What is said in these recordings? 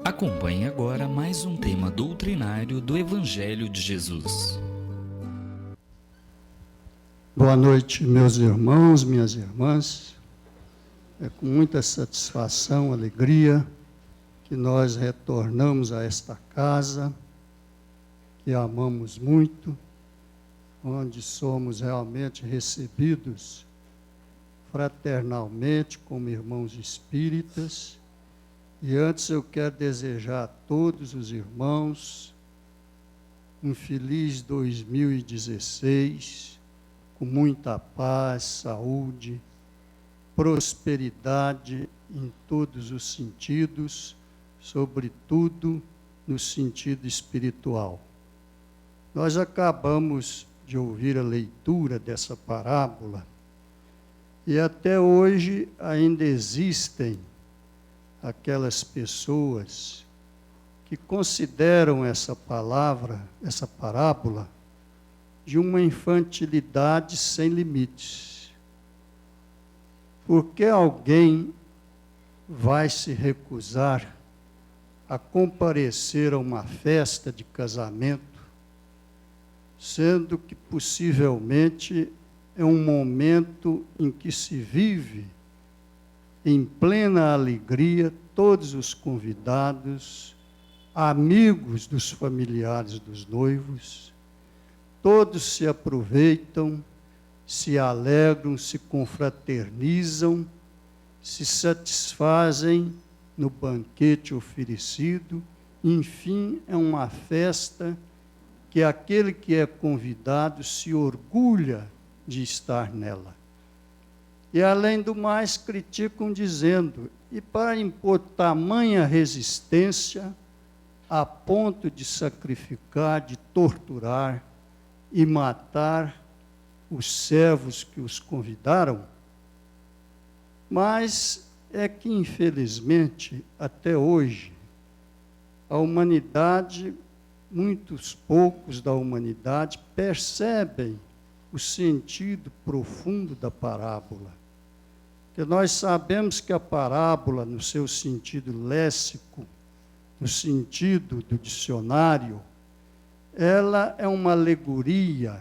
Acompanhe agora mais um tema doutrinário do Evangelho de Jesus. Boa noite, meus irmãos, minhas irmãs. É com muita satisfação, alegria, que nós retornamos a esta casa, que amamos muito, onde somos realmente recebidos fraternalmente como irmãos espíritas. E antes eu quero desejar a todos os irmãos um feliz 2016, com muita paz, saúde, prosperidade em todos os sentidos, sobretudo no sentido espiritual. Nós acabamos de ouvir a leitura dessa parábola e até hoje ainda existem aquelas pessoas que consideram essa parábola, de uma infantilidade sem limites. Por que alguém vai se recusar a comparecer a uma festa de casamento, sendo que possivelmente é um momento em que se vive em plena alegria, todos os convidados, amigos dos familiares dos noivos, todos se aproveitam, se alegram, se confraternizam, se satisfazem no banquete oferecido. Enfim, é uma festa que aquele que é convidado se orgulha de estar nela. E, além do mais, criticam dizendo, e para impor tamanha resistência, a ponto de sacrificar, de torturar e matar os servos que os convidaram? Mas é que, infelizmente, até hoje, a humanidade, muitos poucos da humanidade, percebem o sentido profundo da parábola. Porque nós sabemos que a parábola, no seu sentido léxico, no sentido do dicionário, ela é uma alegoria,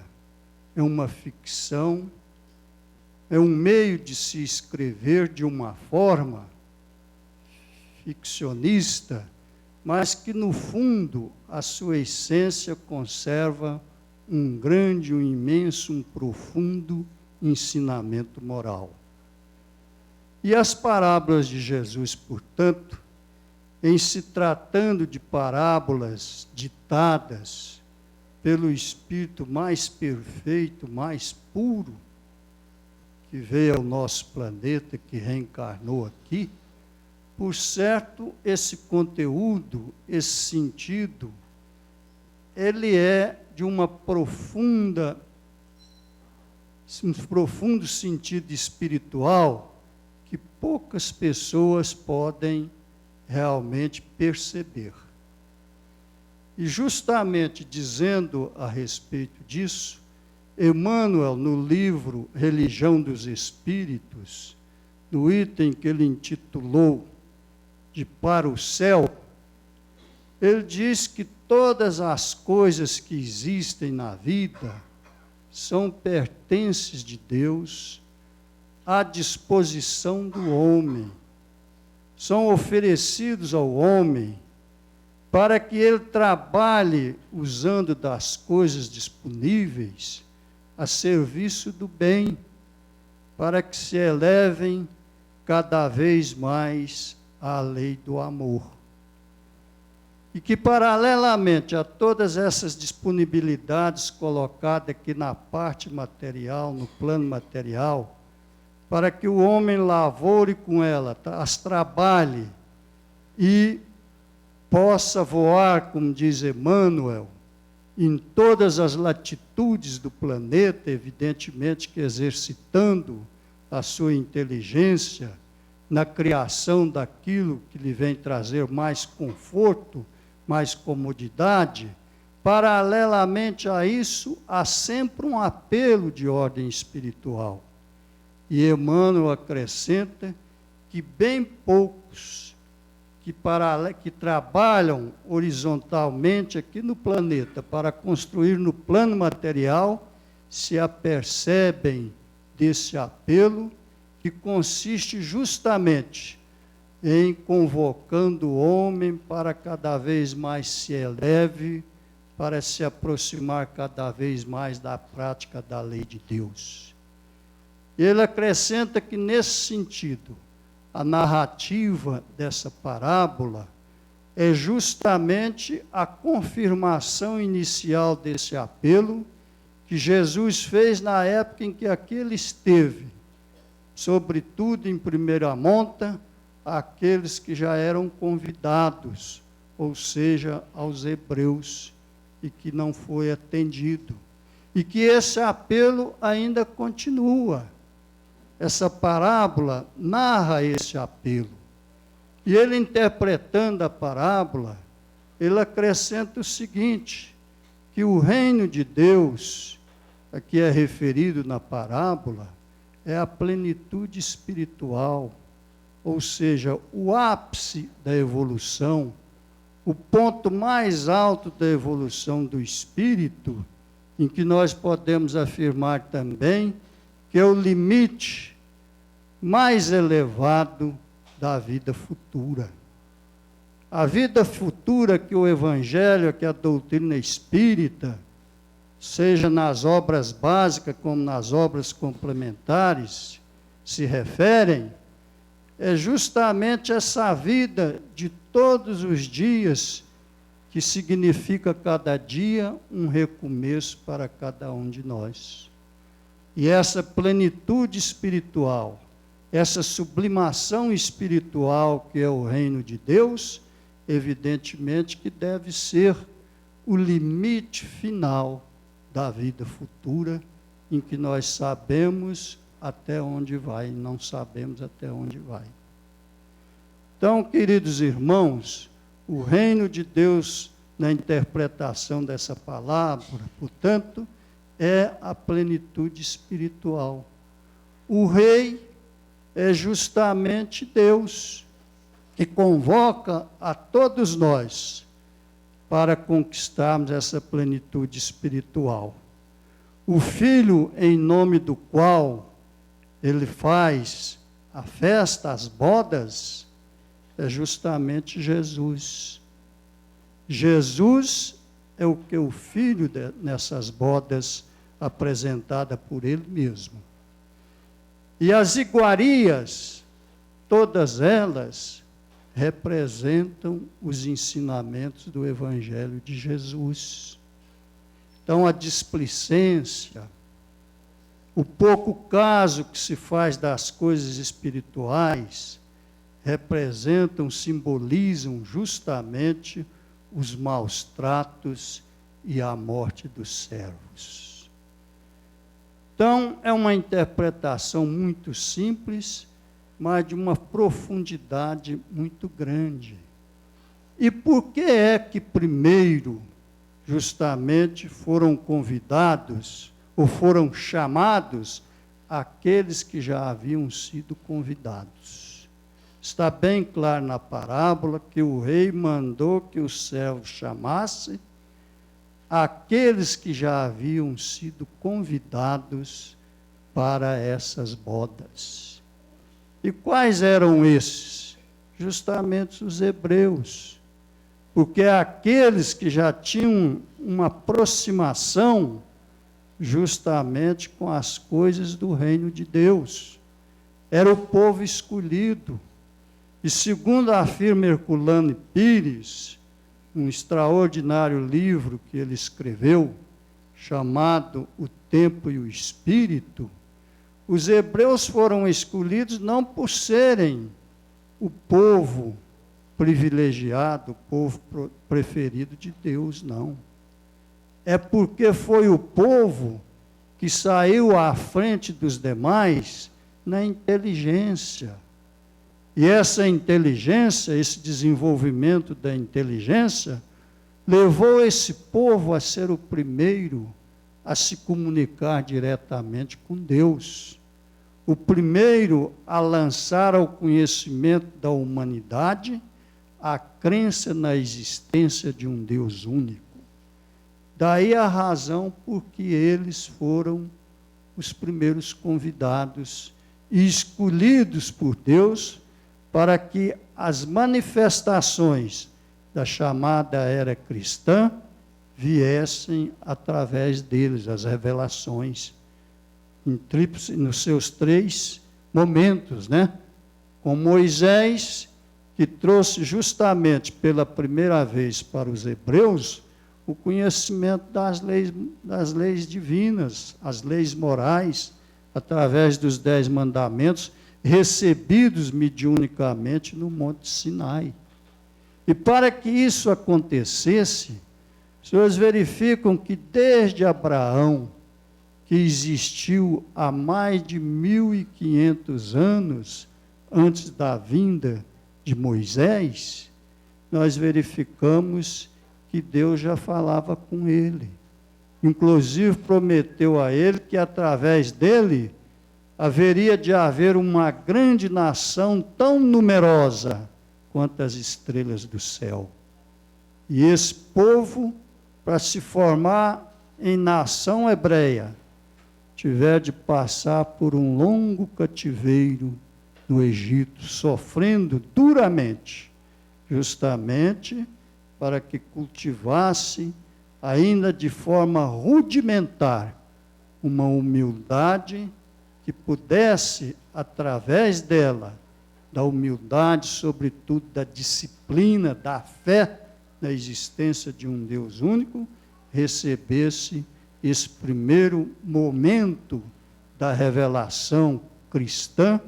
é uma ficção, é um meio de se escrever de uma forma ficcionista, mas que, no fundo, a sua essência conserva um grande, um imenso, um profundo ensinamento moral. E as parábolas de Jesus, portanto, em se tratando de parábolas ditadas pelo Espírito mais perfeito, mais puro, que veio ao nosso planeta, que reencarnou aqui, por certo, esse conteúdo, esse sentido, ele é de um profundo sentido espiritual, que poucas pessoas podem realmente perceber. E justamente dizendo a respeito disso, Emmanuel, no livro Religião dos Espíritos, no item que ele intitulou de Para o Céu, ele diz que todas as coisas que existem na vida são pertences de Deus, à disposição do homem, são oferecidos ao homem para que ele trabalhe usando das coisas disponíveis a serviço do bem, para que se elevem cada vez mais à lei do amor. E que, paralelamente a todas essas disponibilidades colocadas aqui na parte material, no plano material, para que o homem lavore com ela, as trabalhe e possa voar, como diz Emmanuel, em todas as latitudes do planeta, evidentemente que exercitando a sua inteligência na criação daquilo que lhe vem trazer mais conforto, mais comodidade. Paralelamente a isso, há sempre um apelo de ordem espiritual. E Emmanuel acrescenta que bem poucos que trabalham horizontalmente aqui no planeta para construir no plano material, se apercebem desse apelo, que consiste justamente em convocando o homem para cada vez mais se eleve, para se aproximar cada vez mais da prática da lei de Deus. Ele acrescenta que, nesse sentido, a narrativa dessa parábola é justamente a confirmação inicial desse apelo que Jesus fez na época em que aqui ele esteve, sobretudo em primeira monta, àqueles que já eram convidados, ou seja, aos hebreus, e que não foi atendido. E que esse apelo ainda continua. Essa parábola narra esse apelo. E ele, interpretando a parábola, ele acrescenta o seguinte, que o reino de Deus, a que é referido na parábola, é a plenitude espiritual, ou seja, o ápice da evolução, o ponto mais alto da evolução do espírito, em que nós podemos afirmar também que é o limite mais elevado da vida futura. A vida futura que o Evangelho, que a doutrina espírita, seja nas obras básicas como nas obras complementares, se referem, é justamente essa vida de todos os dias, que significa cada dia um recomeço para cada um de nós. E essa plenitude espiritual, essa sublimação espiritual que é o reino de Deus, evidentemente que deve ser o limite final da vida futura, em que nós sabemos até onde vai, não sabemos até onde vai. Então, queridos irmãos, o reino de Deus, na interpretação dessa palavra, portanto, é a plenitude espiritual. O rei é justamente Deus, que convoca a todos nós para conquistarmos essa plenitude espiritual. O Filho, em nome do qual ele faz a festa, as bodas, é justamente Jesus. Jesus é o que o Filho nessas bodas apresentada por ele mesmo. E as iguarias, todas elas, representam os ensinamentos do Evangelho de Jesus. Então, a displicência, o pouco caso que se faz das coisas espirituais, representam, simbolizam justamente os maus tratos e a morte dos servos. Então, é uma interpretação muito simples, mas de uma profundidade muito grande. E por que é que primeiro, justamente, foram convidados, ou foram chamados, aqueles que já haviam sido convidados? Está bem claro na parábola que o rei mandou que os servos chamassem aqueles que já haviam sido convidados para essas bodas. E quais eram esses? Justamente os hebreus, porque aqueles que já tinham uma aproximação justamente com as coisas do reino de Deus. Era o povo escolhido. E segundo afirma Herculano Pires, um extraordinário livro que ele escreveu, chamado O Tempo e o Espírito, os hebreus foram escolhidos não por serem o povo privilegiado, o povo preferido de Deus, não. É porque foi o povo que saiu à frente dos demais na inteligência. E essa inteligência, esse desenvolvimento da inteligência, levou esse povo a ser o primeiro a se comunicar diretamente com Deus. O primeiro a lançar ao conhecimento da humanidade a crença na existência de um Deus único. Daí a razão por que eles foram os primeiros convidados e escolhidos por Deus para que as manifestações da chamada era cristã viessem através deles, as revelações, nos seus 3 momentos, né? Com Moisés, que trouxe justamente pela primeira vez para os hebreus o conhecimento das leis divinas, as leis morais, através dos 10 mandamentos, recebidos mediunicamente no Monte Sinai. E para que isso acontecesse, os senhores verificam que desde Abraão, que existiu há mais de 1.500 anos antes da vinda de Moisés, nós verificamos que Deus já falava com ele. Inclusive prometeu a ele que através dele haveria de haver uma grande nação tão numerosa quanto as estrelas do céu. E esse povo, para se formar em nação hebreia, tiver de passar por um longo cativeiro no Egito, sofrendo duramente, justamente para que cultivasse, ainda de forma rudimentar, uma humildade que pudesse, através dela, da humildade, sobretudo da disciplina, da fé na existência de um Deus único, recebesse esse primeiro momento da revelação cristã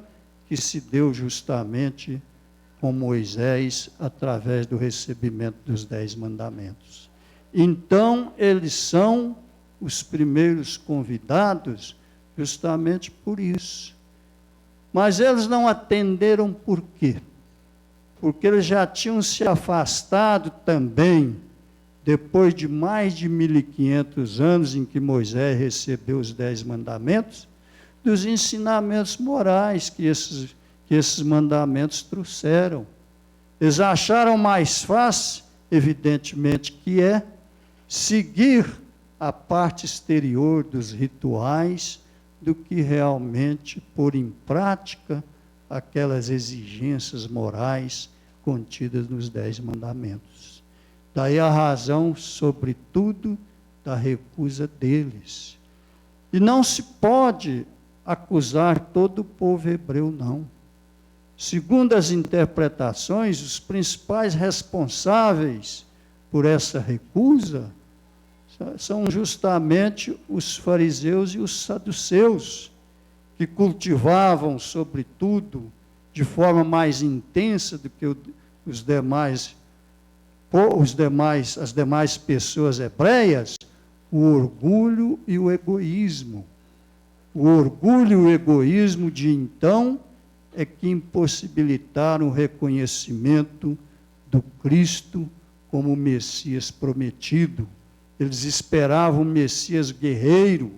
que se deu justamente com Moisés através do recebimento dos 10 mandamentos. Então, eles são os primeiros convidados justamente por isso. Mas eles não atenderam por quê? Porque eles já tinham se afastado também, depois de mais de 1.500 anos em que Moisés recebeu os 10 mandamentos, dos ensinamentos morais que esses mandamentos trouxeram. Eles acharam mais fácil, evidentemente que é, seguir a parte exterior dos rituais do que realmente pôr em prática aquelas exigências morais contidas nos 10 mandamentos. Daí a razão, sobretudo, da recusa deles. E não se pode acusar todo o povo hebreu, não. Segundo as interpretações, os principais responsáveis por essa recusa são justamente os fariseus e os saduceus, que cultivavam, sobretudo, de forma mais intensa do que as demais pessoas hebreias, o orgulho e o egoísmo. O orgulho e o egoísmo de então é que impossibilitaram o reconhecimento do Cristo como o Messias prometido. Eles esperavam o Messias guerreiro,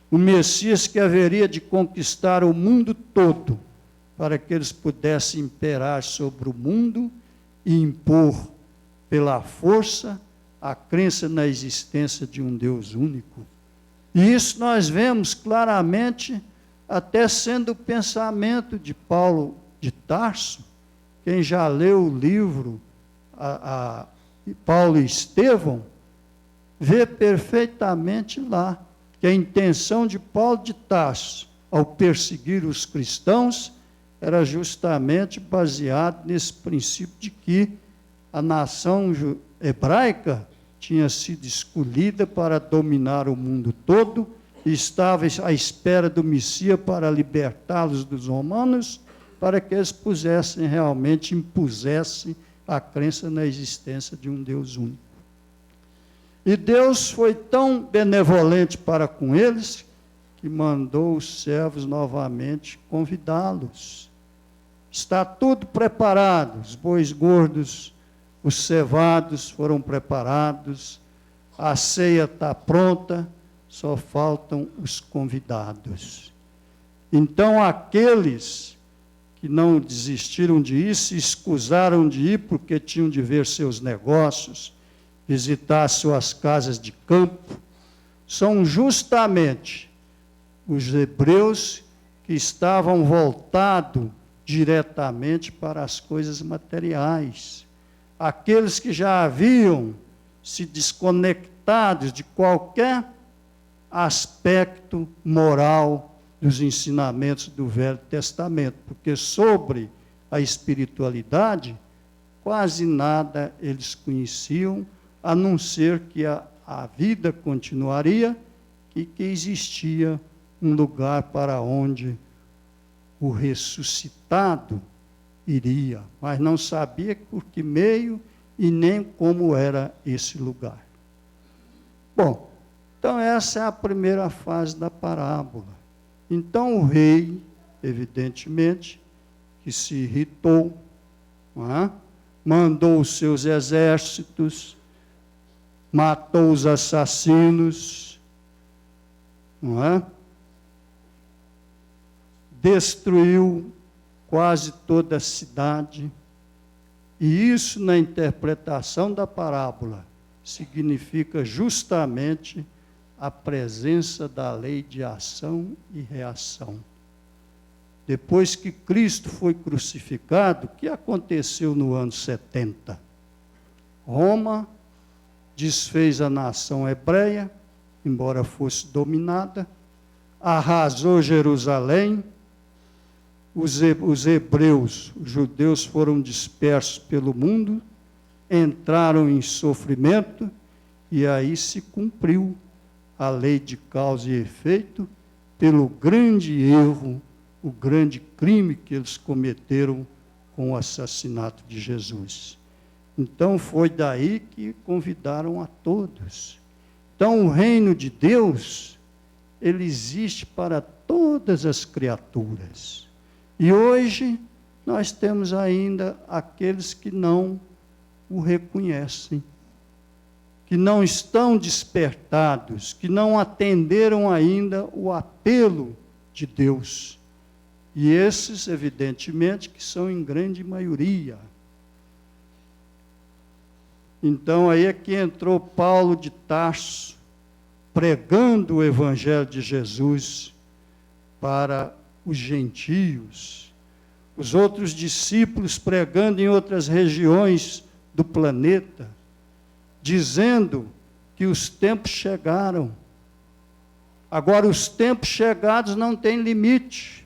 o Messias que haveria de conquistar o mundo todo, para que eles pudessem imperar sobre o mundo e impor, pela força, a crença na existência de um Deus único. E isso nós vemos claramente, até sendo o pensamento de Paulo de Tarso. Quem já leu o livro Paulo e Estevão, vê perfeitamente lá que a intenção de Paulo de Tarso, ao perseguir os cristãos, era justamente baseado nesse princípio de que a nação hebraica tinha sido escolhida para dominar o mundo todo e estava à espera do Messias para libertá-los dos romanos, para que eles impusessem a crença na existência de um Deus único. E Deus foi tão benevolente para com eles, que mandou os servos novamente convidá-los. Está tudo preparado, os bois gordos, os cevados foram preparados, a ceia está pronta, só faltam os convidados. Então, aqueles que não desistiram de ir, se escusaram de ir porque tinham de ver seus negócios, visitar suas casas de campo, são justamente os hebreus que estavam voltados diretamente para as coisas materiais. Aqueles que já haviam se desconectado de qualquer aspecto moral dos ensinamentos do Velho Testamento, porque sobre a espiritualidade, quase nada eles conheciam, a não ser que a vida continuaria e que existia um lugar para onde o ressuscitado iria, mas não sabia por que meio e nem como era esse lugar. Bom, então essa é a primeira fase da parábola. Então o rei, evidentemente, que se irritou, não é? Mandou os seus exércitos, matou os assassinos, não é? Destruiu quase toda a cidade. E isso, na interpretação da parábola, significa justamente a presença da lei de ação e reação. Depois que Cristo foi crucificado, o que aconteceu no ano 70? Roma desfez a nação hebreia, embora fosse dominada, arrasou Jerusalém, os hebreus, os judeus foram dispersos pelo mundo, entraram em sofrimento, e aí se cumpriu a lei de causa e efeito pelo grande erro, o grande crime que eles cometeram com o assassinato de Jesus. Então foi daí que convidaram a todos. Então o reino de Deus, ele existe para todas as criaturas. E hoje nós temos ainda aqueles que não o reconhecem, que não estão despertados, que não atenderam ainda o apelo de Deus. E esses, evidentemente, que são em grande maioria. Então, aí é que entrou Paulo de Tarso, pregando o Evangelho de Jesus para os gentios. Os outros discípulos pregando em outras regiões do planeta, dizendo que os tempos chegaram. Agora, os tempos chegados não têm limite.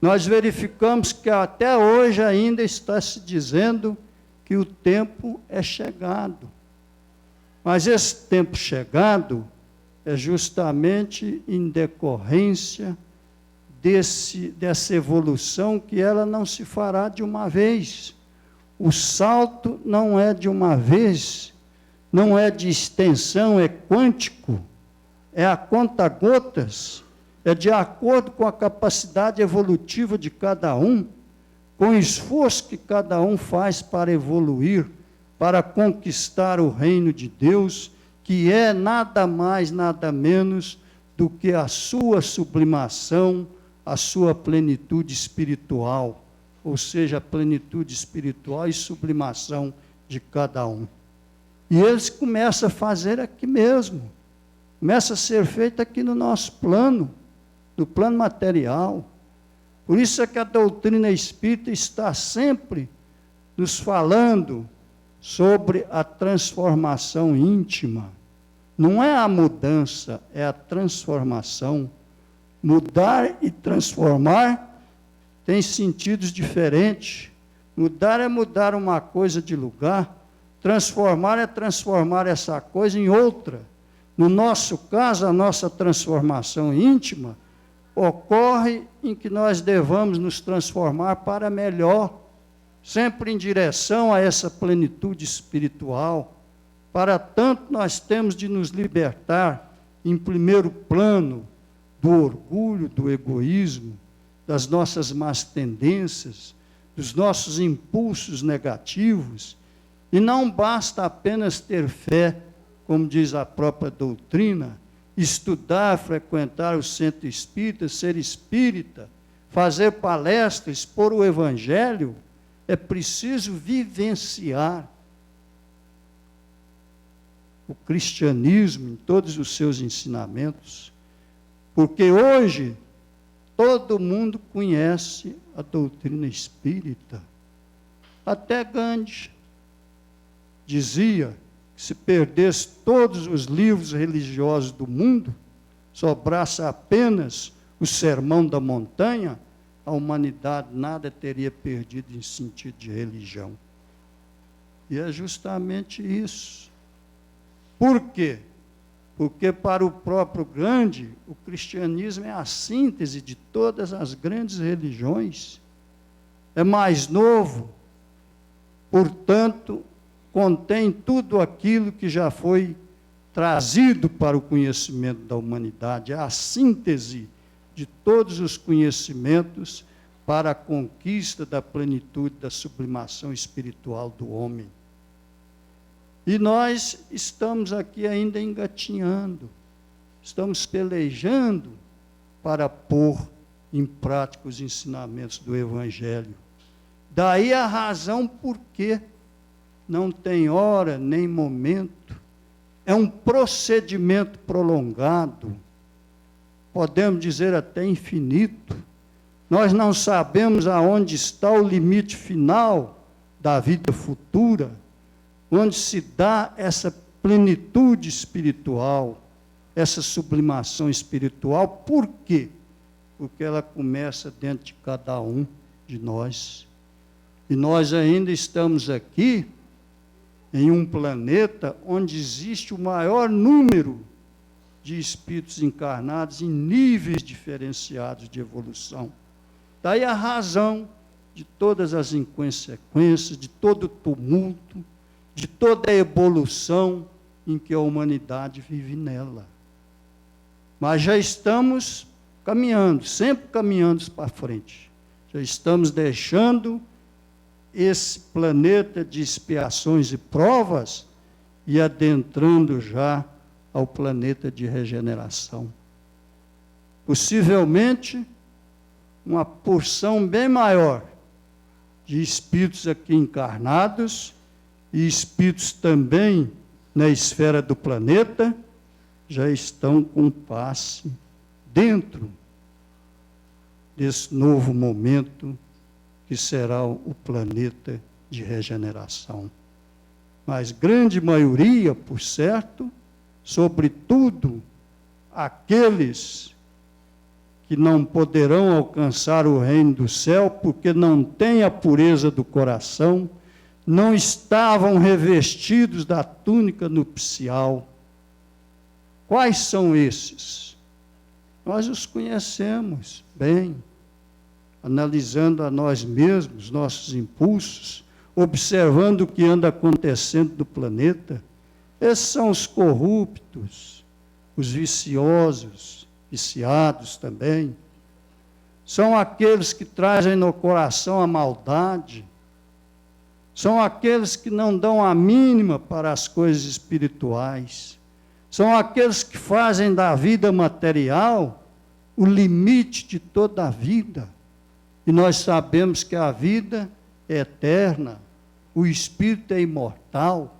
Nós verificamos que até hoje ainda está se dizendo que o tempo é chegado. Mas esse tempo chegado é justamente em decorrência dessa evolução, que ela não se fará de uma vez. O salto não é de uma vez, não é de extensão, é quântico, é a conta-gotas, é de acordo com a capacidade evolutiva de cada um, com o esforço que cada um faz para evoluir, para conquistar o reino de Deus, que é nada mais, nada menos do que a sua sublimação, a sua plenitude espiritual, ou seja, a plenitude espiritual e sublimação de cada um. E eles começam a fazer aqui mesmo, começa a ser feito aqui no nosso plano, no plano material. Por isso é que a doutrina espírita está sempre nos falando sobre a transformação íntima. Não é a mudança, é a transformação. Mudar e transformar tem sentidos diferentes. Mudar é mudar uma coisa de lugar, transformar é transformar essa coisa em outra. No nosso caso, a nossa transformação íntima ocorre em que nós devamos nos transformar para melhor, sempre em direção a essa plenitude espiritual. Para tanto, nós temos de nos libertar, em primeiro plano, do orgulho, do egoísmo, das nossas más tendências, dos nossos impulsos negativos. E não basta apenas ter fé, como diz a própria doutrina, estudar, frequentar o centro espírita, ser espírita, fazer palestra, expor o Evangelho, é preciso vivenciar o cristianismo em todos os seus ensinamentos, porque hoje todo mundo conhece a doutrina espírita. Até Gandhi dizia que se perdesse todos os livros religiosos do mundo, sobrasse apenas o Sermão da Montanha, a humanidade nada teria perdido em sentido de religião. E é justamente isso. Por quê? Porque para o próprio Gandhi, o cristianismo é a síntese de todas as grandes religiões. É mais novo, portanto, contém tudo aquilo que já foi trazido para o conhecimento da humanidade. É a síntese de todos os conhecimentos para a conquista da plenitude da sublimação espiritual do homem. E nós estamos aqui ainda engatinhando, estamos pelejando para pôr em prática os ensinamentos do Evangelho. Daí a razão por que não tem hora nem momento, é um procedimento prolongado, podemos dizer até infinito. Nós não sabemos aonde está o limite final da vida futura, onde se dá essa plenitude espiritual, essa sublimação espiritual. Por quê? Porque ela começa dentro de cada um de nós. E nós ainda estamos aqui em um planeta onde existe o maior número de espíritos encarnados em níveis diferenciados de evolução. Daí a razão de todas as inconsequências, de todo o tumulto, de toda a evolução em que a humanidade vive nela. Mas já estamos caminhando, sempre caminhando para frente. Já estamos deixando esse planeta de expiações e provas e adentrando já ao planeta de regeneração. Possivelmente, uma porção bem maior de espíritos aqui encarnados e espíritos também na esfera do planeta já estão com passe dentro desse novo momento que será o planeta de regeneração. Mas grande maioria, por certo, sobretudo aqueles que não poderão alcançar o reino do céu porque não têm a pureza do coração, não estavam revestidos da túnica nupcial. Quais são esses? Nós os conhecemos bem, analisando a nós mesmos, nossos impulsos, observando o que anda acontecendo no planeta. Esses são os corruptos, os viciosos, viciados também. São aqueles que trazem no coração a maldade. São aqueles que não dão a mínima para as coisas espirituais. São aqueles que fazem da vida material o limite de toda a vida. E nós sabemos que a vida é eterna, o espírito é imortal.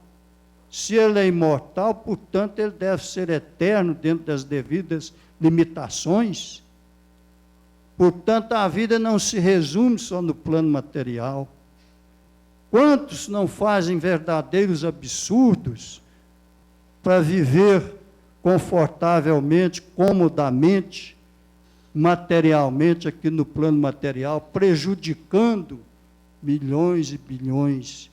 Se ele é imortal, portanto, ele deve ser eterno dentro das devidas limitações. Portanto, a vida não se resume só no plano material. Quantos não fazem verdadeiros absurdos para viver confortavelmente, comodamente, materialmente, aqui no plano material, prejudicando milhões e bilhões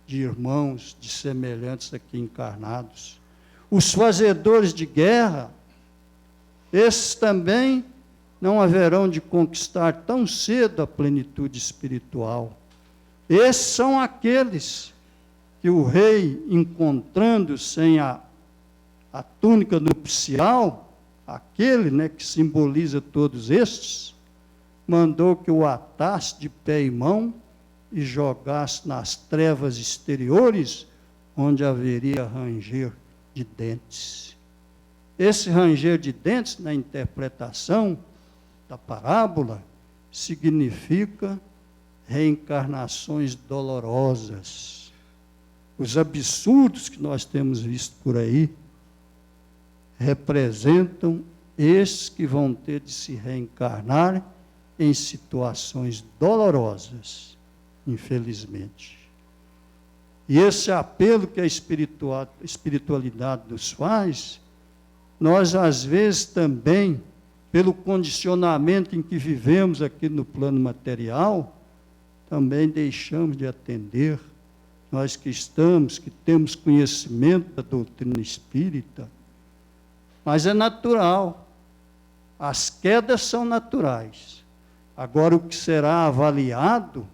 de irmãos, de semelhantes aqui encarnados. Os fazedores de guerra, esses também não haverão de conquistar tão cedo a plenitude espiritual. Esses são aqueles que o rei, encontrando sem a túnica nupcial, aquele, que simboliza todos estes, mandou que o atasse de pé e mão e jogasse nas trevas exteriores, onde haveria ranger de dentes. Esse ranger de dentes, na interpretação da parábola, significa reencarnações dolorosas. Os absurdos que nós temos visto por aí representam esses que vão ter de se reencarnar em situações dolorosas, infelizmente. E esse apelo que a espiritualidade nos faz, nós às vezes também, pelo condicionamento em que vivemos aqui no plano material, também deixamos de atender. Nós que temos conhecimento da doutrina espírita, mas é natural. As quedas são naturais. Agora, o que será avaliado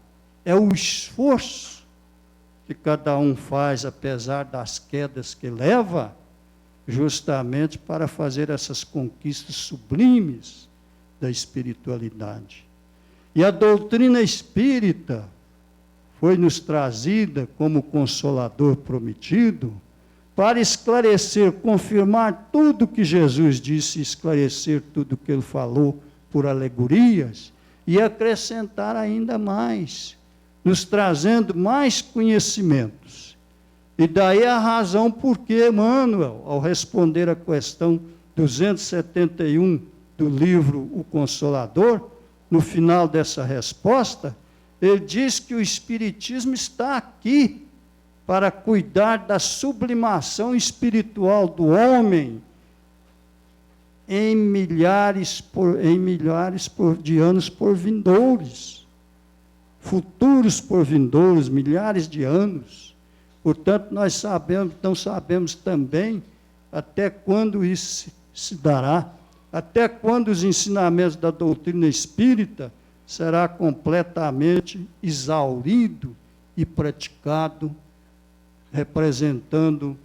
é o esforço que cada um faz, apesar das quedas que leva, justamente para fazer essas conquistas sublimes da espiritualidade. E a doutrina espírita foi nos trazida como consolador prometido para esclarecer, confirmar tudo que Jesus disse, esclarecer tudo que ele falou por alegorias e acrescentar ainda mais, nos trazendo mais conhecimentos. E daí a razão por que Emmanuel, ao responder a questão 271 do livro O Consolador, no final dessa resposta, ele diz que o Espiritismo está aqui para cuidar da sublimação espiritual do homem em milhares de anos por vindouros, futuros por vindouros, milhares de anos. Portanto, nós sabemos também até quando isso se dará, até quando os ensinamentos da doutrina espírita será completamente exaurido e praticado, representando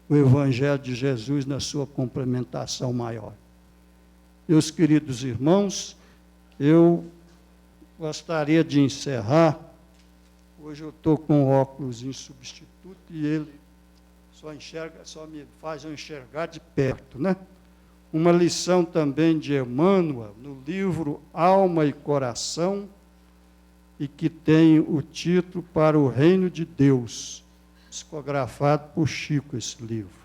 o Evangelho de Jesus na sua complementação maior. Meus queridos irmãos, eu gostaria de encerrar. Hoje eu estou com um óculos em substituto e ele só me faz eu enxergar de perto, né? Uma lição também de Emmanuel, no livro Alma e Coração, e que tem o título Para o Reino de Deus, psicografado por Chico, esse livro.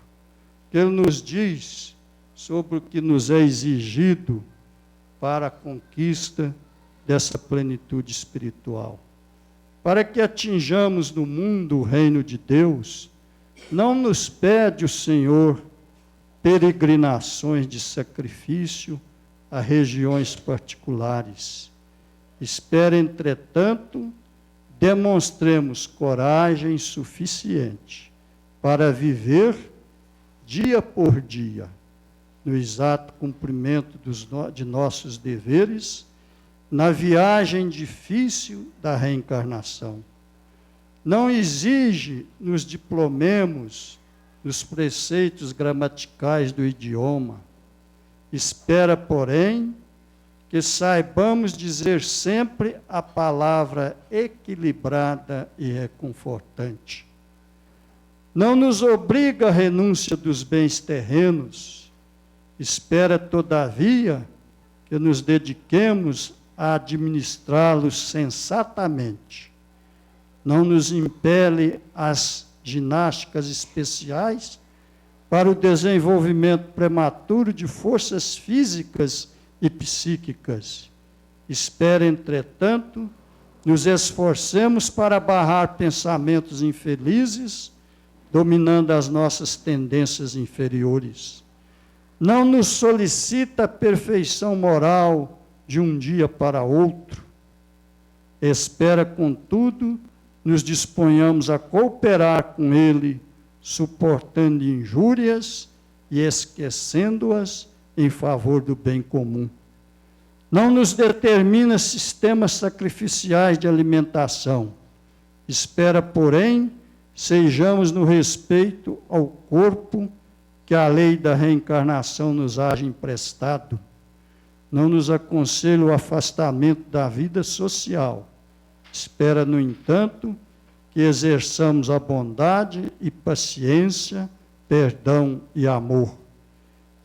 Ele nos diz sobre o que nos é exigido para a conquista dessa plenitude espiritual. Para que atinjamos no mundo o reino de Deus, não nos pede o Senhor peregrinações de sacrifício a regiões particulares. Espera, entretanto, demonstremos coragem suficiente para viver dia por dia, no exato cumprimento de nossos deveres, na viagem difícil da reencarnação. Não exige nos diplomemos nos preceitos gramaticais do idioma. Espera, porém, que saibamos dizer sempre a palavra equilibrada e reconfortante. Não nos obriga a renúncia dos bens terrenos. Espera, todavia, que nos dediquemos a administrá-los sensatamente. Não nos impele às ginásticas especiais para o desenvolvimento prematuro de forças físicas e psíquicas. Espera, entretanto, nos esforcemos para barrar pensamentos infelizes, dominando as nossas tendências inferiores. Não nos solicita a perfeição moral de um dia para outro. Espera, contudo, nos disponhamos a cooperar com ele, suportando injúrias e esquecendo-as em favor do bem comum. Não nos determina sistemas sacrificiais de alimentação. Espera, porém, sejamos no respeito ao corpo que a lei da reencarnação nos haja emprestado. Não nos aconselha o afastamento da vida social. Espera, no entanto, que exerçamos a bondade e paciência, perdão e amor.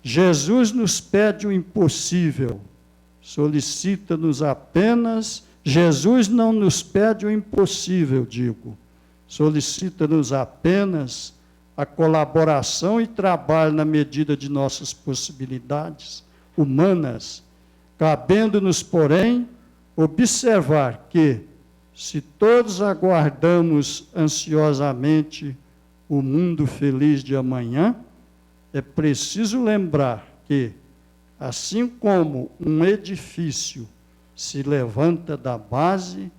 Jesus nos pede o impossível, solicita-nos apenas, Jesus não nos pede o impossível, digo, solicita-nos apenas a colaboração e trabalho na medida de nossas possibilidades humanas, cabendo-nos, porém, observar que, se todos aguardamos ansiosamente o mundo feliz de amanhã, é preciso lembrar que, assim como um edifício se levanta da base,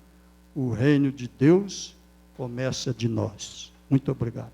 o reino de Deus começa de nós. Muito obrigado.